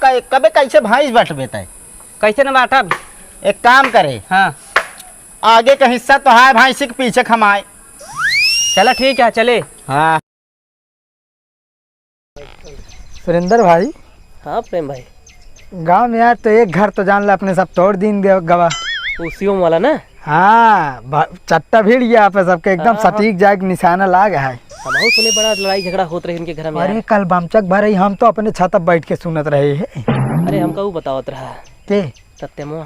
कबे कैसे भैंस बटबे तय? कैसे न बाटब? एक काम करे, हाँ आगे का हिस्सा तो है भैंस के पीछे खमाए। चलो ठीक है चले। हाँ सुरेंद्र भाई। हाँ प्रेम भाई। गांव में यार तो एक घर तो जान ला अपने सब तोड़ दिन गवा। उसी वाला ना? हाँ चट्टा भीड़ गया पे सबके एकदम हाँ, सटीक जाग निशाना लाग है। हम सुने बड़ा लड़ाई झगड़ा होत रहे इनके घर में। अरे कल बमचक भर हम तो अपने छत पर बैठ के सुनत रहे हैं। अरे हमका वो बतावत रहा के सत्यमुआ।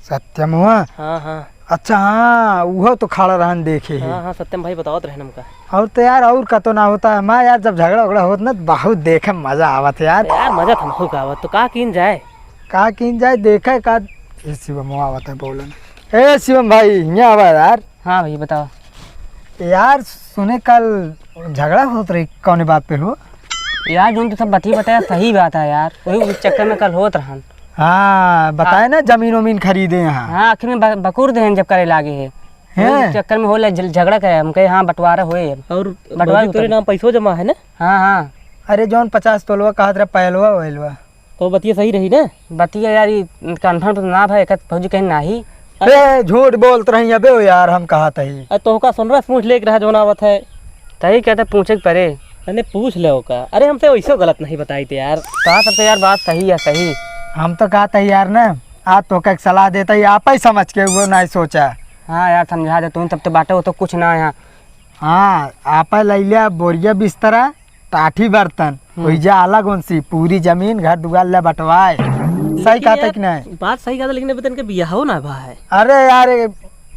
सत्यम हुआ? हाँ हाँ अच्छा हाँ वो तो खड़ा रहन देखे है। हाँ हाँ सत्यम भाई बतावत रहे हमका। और तो यार और का तो ना होता है माँ यार, जब झगड़ा उगड़ा होता ना बहुत देखे में मजा आवत है यार। यार मजा थमहु का आवत तो का कीन जाए। का किन जाए देखे का। शिवम आवत है बोलन। ए शिवम भाई यहाँ आवा यार। हाँ भैया बताओ। यार सुने कल झगड़ा होत रही कौन बात पे हो? यार जो तो सब बताया सही बात है यार, वही उस चक्कर में कल होत रहन। हाँ बताए ना जमीन वमीन खरीदे यहाँ। हाँ आखिर में बकुर दे जब करे लागे है हैं? उस चक्कर में होला झगड़ा करे हम कहे हाँ बंटवारा होए और बंटवारा तेरे नाम पैसों जमा है ना? हाँ हाँ। अरे जौन 50 तोलवा कहा तेरा पहलवा वहलवा तो बतिया सही रही ना? बतिया यार कन्फर्म तो ना भाई फौजी कहीं ना ही। अरे झूठ बोलत रही अबे ओ यार हम कहा तही। तो का सुन रहा पूछ ले रहा जो आवत है तही कहते पूछे परे। अरे पूछ ले का। अरे हमसे वैसे गलत नहीं बताई थे यार। कहा सब तो यार बात सही है सही। हम तो कहा था यार ना आज तो का सलाह देता ही आप ही समझ के वो नहीं सोचा। हाँ यार समझा दे तुम तब तो बाटे हो तो कुछ ना यहाँ। हाँ आप ले लिया बोरिया बिस्तरा टाठी बर्तन जा अलग उनसी पूरी जमीन घर दुआर ले बंटवाए। सही कहा था कि नहीं? बात सही कहा था लेकिन अभी बियाह हो ना भाई। अरे यार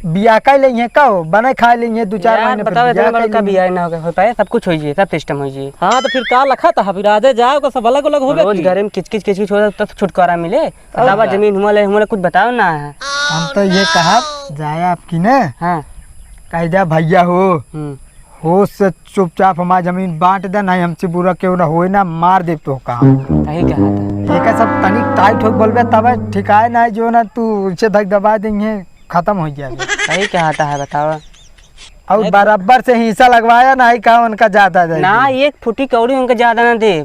बिया का लेंगे कहो बने खा लेंगे 2-4 महीने बताओ इतना बड़ा का बियाह ना हो पाए सब कुछ हो जाए सब सिस्टम हो जाए। हाँ तो फिर का लखा था फिर आजे जाओ का सब अलग अलग हो गए रोज घर में किच हो तो छुटकारा मिले। बतावा जमीन हुआ कुछ बताओ ना है। हम तो ये कहा जाए आपकी ना। हाँ कह भैया हो से चुपचाप हमारी जमीन बांट दे नहीं हमसे बुरा क्यों ना हो ना मार दे तो कहा सही कहा था। एक सब तनिक टाइट हो बोलबे तब ठिकाए ना जो ना तू उसे धक दबा देंगे खत्म हो जाएगा। सही कहता है बताओ। और बराबर से हिस्सा लगवाया ना ही कहा उनका ज्यादा ना एक फुटी कौड़ी उनका ज्यादा ना दे।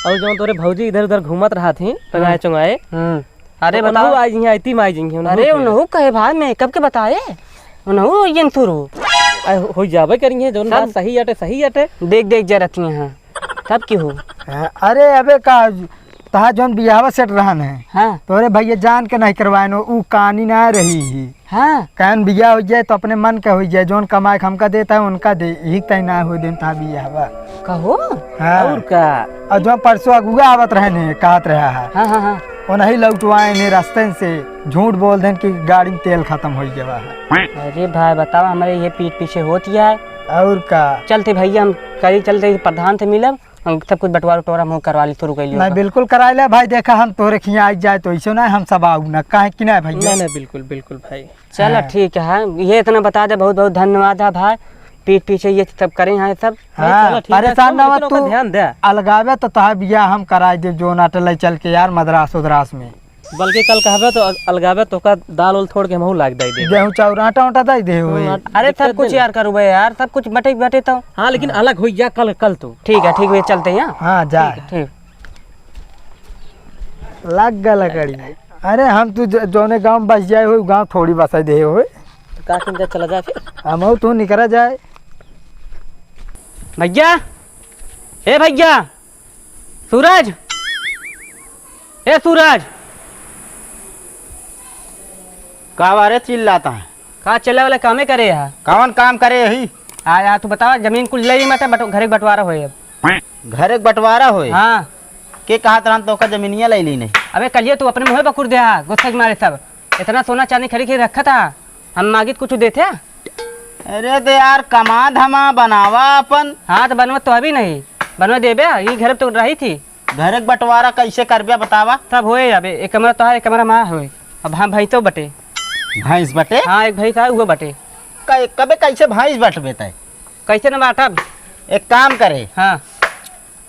और जो तोरे भौजी इधर उधर घूमत रहा थी टंगाए चुंगाए। अरे बताओ आज यहाँ आती माई जिंगी। अरे उन्हों कहे भाई मैं कब के बताए उन्हों ये शुरू हो जावे करेंगे जो बात सही अटे देख देख जा रही हैं तब की हो। अरे अबे का तहा जोन बियाह सेट रहन है। हाँ तोरे भैया जान के नहीं करवाए नो ऊ कहानी ना रही ही। हाँ कहन बियाह हो जाए तो अपने मन का हो जाए जोन कमाए हमका देता है उनका दे यही तय ना हो दिन था बियाह कहो। हाँ और का और जो परसों अगुआ आवत रहने कहत रहा है। हाँ हाँ हाँ वो नहीं लौटवाए ने रास्ते से झूठ बोल दें कि गाड़ी में तेल खत्म हो गया है। अरे भाई बताओ हमारे ये पीठ पीछे होती है और का चलते भैया हम करी चलते प्रधान से मिलब हम सब कुछ बंटवारा टोरा मुँह करवा ली शुरू कर नहीं बिल्कुल करा ले भाई देखा हम तोरे खिया आई जाए तो ऐसे ना हम सब आऊ ना कहे कि ना भैया। नहीं बिल्कुल बिल्कुल भाई चलो ठीक है ये इतना बता दे बहुत बहुत धन्यवाद है भाई। पीठ पीछे ये सब करें यहाँ सब। हाँ परेशान ना तू ध्यान दे अलगावे तो तहा बिया हम कराए दे जो नाटल चल के यार मद्रास उद्रास में। बल्कि कल कहबे तो अलगावे तो का दाल उल थोड़ के महू लाग दे गेहूं चाउर आटा उटा दे दे होए। अरे सब कुछ यार करू भाई यार सब कुछ बटे तो। हाँ लेकिन अलग हो जा कल तो ठीक है चलते हैं। हाँ जा ठीक लग गया लकड़ी। अरे हम तू जोने गांव में बस जाए हो गांव थोड़ी बसा दे हो का चला जा फिर हम तू निकला जाए। भैया ए भैया सूरज ए सूरज का बारे चिल्लाता है? का चले वाले कामे करे है कौन काम करे यही? यार तू बता जमीन कुछ ले मत घर बंटवारा होए अब घर एक बंटवारा होए। हाँ के कहा तरह तो का जमीनिया ले ली नहीं। अबे कलिए तू अपने मुँह बकुर दे गुस्सा मारे सब इतना सोना चांदी खरीद रखा था हम मागित कुछ देते। अरे तो यार कमा धमा बनावा अपन। हाँ तो बनवा तो अभी नहीं बनवा देबे ये घर तो रही थी। घर एक बंटवारा कैसे करबे बतावा? सब होए अबे एक कमरा तो है एक कमरा माँ होए अब हाँ भाई तो बटे भैंस बटे। हाँ एक भाई था वो बटे। कबे कैसे भैंस बटबे तय? कैसे न बाटब? एक काम करे, हाँ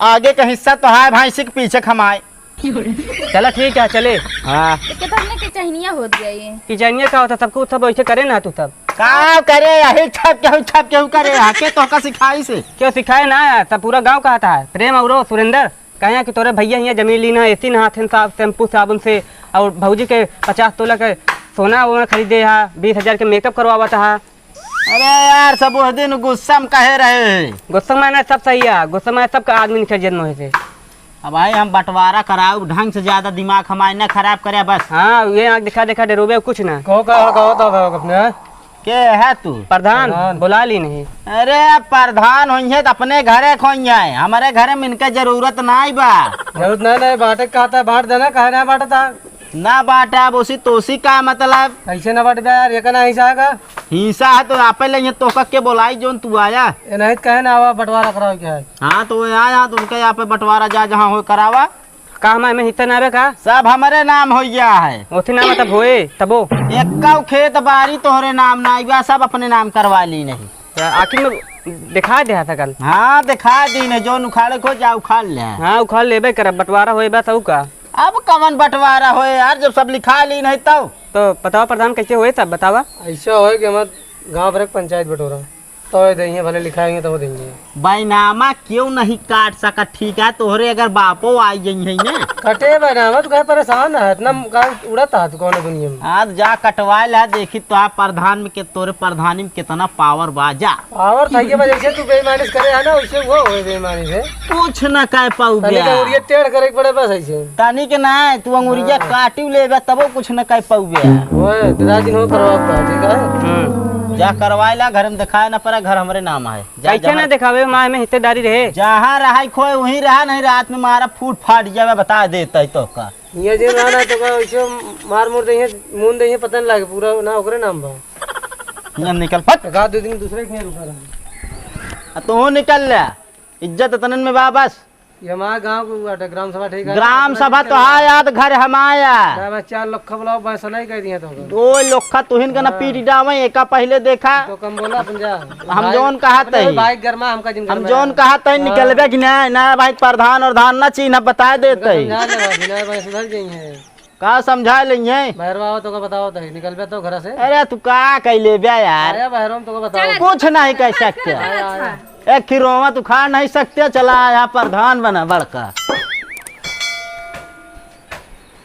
आगे का हिस्सा तो है भैंस के पीछे खमाए। चलो ठीक है चले। हाँ किचनिया हो गया ये किचनिया का होता सबको सब वैसे करे ना तू सब का करे यही छप केहू करे आके तो का सिखाई से क्यों सिखाए ना सब पूरा गांव कहता है प्रेम और सुरेंद्र कहे कि तोरे भैया यहाँ जमीन ली ना ऐसी नहाथे शैम्पू साबुन से और भौजी के 50 तोला के सोना वोना खरीदे हा 20,000 के मेकअप करवावत हा। अरे यार सब उस दिन गुस्सा में कहे रहे। गुस्सा में सब सही है, गुस्सा में सबका आदमी निकल जन्म से। अब भाई हम बंटवारा कराओ ढंग से, ज्यादा दिमाग हमारे न खराब करे बस। हाँ ये आँख दिखा दिखा डरोबे कुछ ना। कहो अपने के है तू? प्रधान बुला ली नहीं। अरे प्रधान होइए तो अपने घरे खोइए, हमारे घरे में इनके जरूरत नहीं बा। जरूरत नहीं बांटे कहता है, बांट देना कहे ना बांटता ना बांटा अब उसी तोसी का मतलब ऐसे ना बांट यार, ये कहना हिस्सा का हिंसा है तो आप ले तो के बोलाई जोन तू आया। ये नहीं कहे ना आवा बंटवारा कराओ क्या है। हाँ तो आया तो उनके यहाँ पे बंटवारा जा जहाँ हो करावा। का हमारे में हिस्सा ना का सब हमारे नाम हो गया है। उसी नाम तब होए तबो एक खेत बारी तोहरे नाम ना आया, सब अपने नाम करवा ली नहीं। आखिर में दिखा दिया था कल। हाँ दिखा दी ने जो उखाड़े को जा उखाड़ ले। हाँ उखाड़ लेबे कर बंटवारा होए बस का। अब कवन बंटवारा होए यार, जब सब लिखा ली नहीं तब तो बताओ प्रधान कैसे हुए सब बतावा। ऐसा हो कि मत गाँव भर पंचायत बटोरा तो देंगे, भले लिखाएंगे तो देंगे। बैनामा क्यों नहीं काट सका? ठीक है तोहरे अगर बापो आई गई है ना कटे बैनामा तो कहे परेशान है, इतना उड़ता है कौन दुनिया में। आज जा कटवाए ला देखी तो आप प्रधान में के तोरे प्रधानी में कितना पावर बाजा। पावर था के वजह से तू बेईमानी करे है ना, उससे वो हो बेईमानी से कुछ न कह पाऊ तनी अंगुरिया टेढ़ करे पड़े बस ऐसे। तानी के ना तू अंगुरिया काटी लेबे तबो कुछ न कह पाऊ। ओए तेरा दिन हो करवा ठीक है, जा करवाए ला, घर में दिखाए ना पड़ा, घर हमारे नाम है। कैसे ना दिखावे माँ में हिस्सेदारी रहे। जहाँ रहा खोए वहीं रहा, नहीं रात में मारा फूट फाट जाए बता देता है तो का ये जे रहना तो का ऐसे मार मोड़ देंगे मुंह देंगे पता नहीं लगे पूरा ना ओकरे नाम बा। यहाँ निकल फट एक आध दो दिन दूसरे के रुका रहा तो निकल ले, इज्जत तनन में वापस। ये हमारे गांव को ग्राम सभा ठीक है, ग्राम सभा तो हाँ याद घर हमाया 4 लखा बुलाओ बस नहीं कह दिया तो 2 लोखा तुहिन का ना पीट डावे एका पहले देखा तो कम बोला पंजा हम जोन कहा तई बाइक गरमा हमका जिन हम जोन कहा तई निकलबे कि ना भाई प्रधान और धान ना चिन्ह बता देते सुधर जाइए का समझा लेंगे। बहरवा तो का बताओ तो निकलबे तो घर से। अरे तू का कैले बे यार, अरे बहरवा तो का बताओ कुछ नहीं कह सकते। एक खिरोवा तू खा नहीं सकते, चला यहाँ प्रधान बना बड़का।